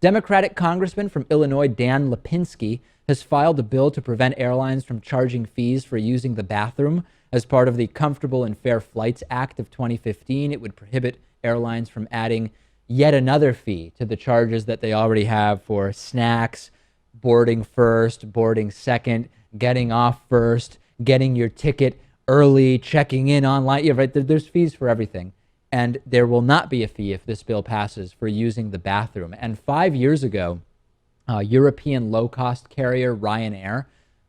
Democratic Congressman from Illinois, Dan Lipinski, has filed a bill to prevent airlines from charging fees for using the bathroom. As part of the Comfortable and Fair Flights Act of 2015, it would prohibit airlines from adding yet another fee to the charges that they already have for snacks, boarding first, boarding second, getting off first, getting your ticket early, checking in online. Yeah, right. There's fees for everything. And there will not be a fee if this bill passes for using the bathroom. And 5 years ago, European low-cost carrier Ryanair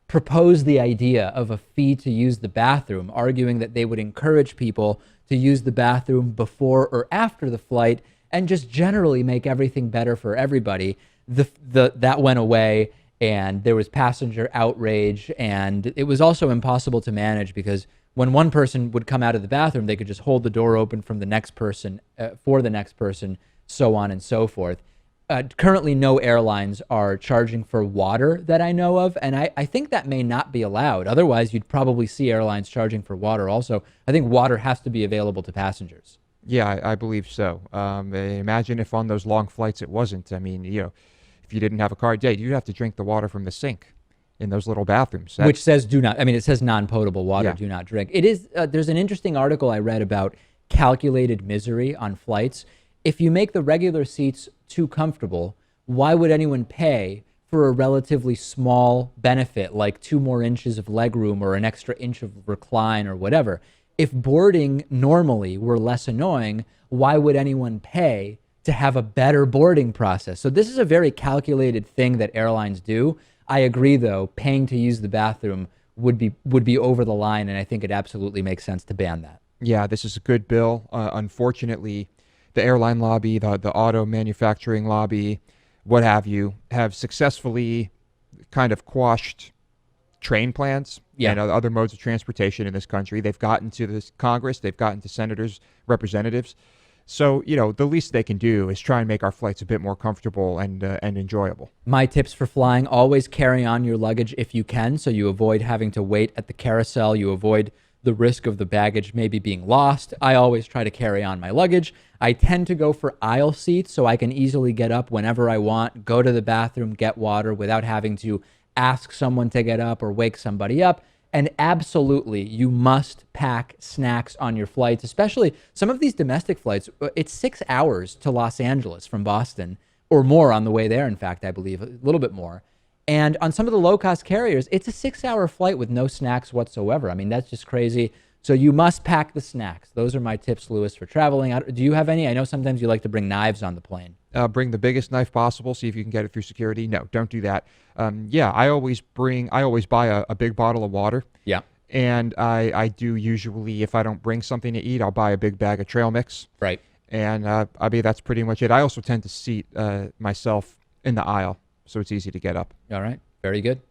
proposed the idea of a fee to use the bathroom, arguing that they would encourage people to use the bathroom before or after the flight and just generally make everything better for everybody. That went away, and there was passenger outrage, and it was also impossible to manage because when one person would come out of the bathroom, they could just hold the door open from the next person for the next person, so on and so forth. Currently, no airlines are charging for water that I know of, and I think that may not be allowed. Otherwise, you'd probably see airlines charging for water also. I think water has to be available to passengers. Yeah, I believe so. Imagine if on those long flights it wasn't. I mean, if you didn't have a card, yeah, you'd have to drink the water from the sink in those little bathrooms. Which says do not, I mean, it says non-potable water, Yeah. do not drink. It is, there's an interesting article I read about calculated misery on flights. If you make the regular seats too comfortable, why would anyone pay for a relatively small benefit like 2 more inches of legroom or an extra inch of recline or whatever? If boarding normally were less annoying, why would anyone pay to have a better boarding process? So this is a very calculated thing that airlines do. I agree, though, paying to use the bathroom would be over the line, and I think it absolutely makes sense to ban that. Yeah, this is a good bill. Unfortunately, the airline lobby, the auto manufacturing lobby, what have you, have successfully kind of quashed train plans and other modes of transportation in this country. They've gotten to this Congress, they've gotten to senators, representatives. So, the least they can do is try and make our flights a bit more comfortable and enjoyable. My tips for flying: always carry on your luggage if you can, so you avoid having to wait at the carousel. You avoid the risk of the baggage maybe being lost. I always try to carry on my luggage. I tend to go for aisle seats so I can easily get up whenever I want, go to the bathroom, get water without having to ask someone to get up or wake somebody up. And absolutely, you must pack snacks on your flights, especially some of these domestic flights. It's 6 hours to Los Angeles from Boston, or more on the way there, in fact, I believe, a little bit more. And on some of the low-cost carriers, it's a 6-hour flight with no snacks whatsoever. I mean, that's just crazy. So you must pack the snacks. Those are my tips, Louis, for traveling. Do you have any? I know sometimes you like to bring knives on the plane. Bring the biggest knife possible. See if you can get it through security. No, don't do that. Yeah, I always buy a big bottle of water. Yeah. And I do usually, if I don't bring something to eat, I'll buy a big bag of trail mix. Right. And I mean, that's pretty much it. I also tend to seat myself in the aisle, so it's easy to get up. All right. Very good.